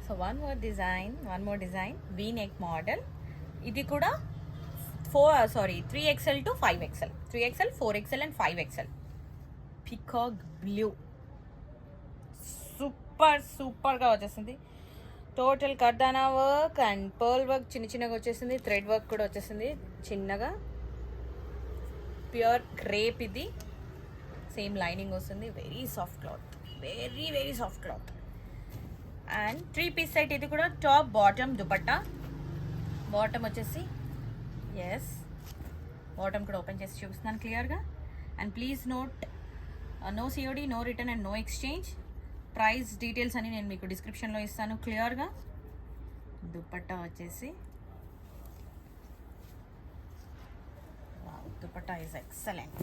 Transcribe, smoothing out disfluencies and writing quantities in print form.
So one more design V neck model. ఇది కూడా 3XL to 5XL, 3XL, 4XL and 5XL. Peacock blue సూపర్గా వచ్చేసింది. Total కర్దానా work and pearl work చిన్నగా వచ్చేసింది. థ్రెడ్ వర్క్ కూడా వచ్చేసింది చిన్నగా. ప్యూర్ క్రేప్ ఇది. సేమ్ లైనింగ్ వస్తుంది. Very soft cloth, very soft cloth. And 3-piece set. ఇది కూడా టాప్ బాటమ్ దుపట్టా. బాటమ్ వచ్చేసి బాటమ్ కూడా ఓపెన్ చేసి చూపిస్తున్నాను క్లియర్గా. And please note, no COD, no return and no exchange. Price details అని నేను మీకు డిస్క్రిప్షన్లో ఇస్తాను క్లియర్గా. దుపట్టా వచ్చేసి దుపట్టా ఈజ్ ఎక్సలెంట్.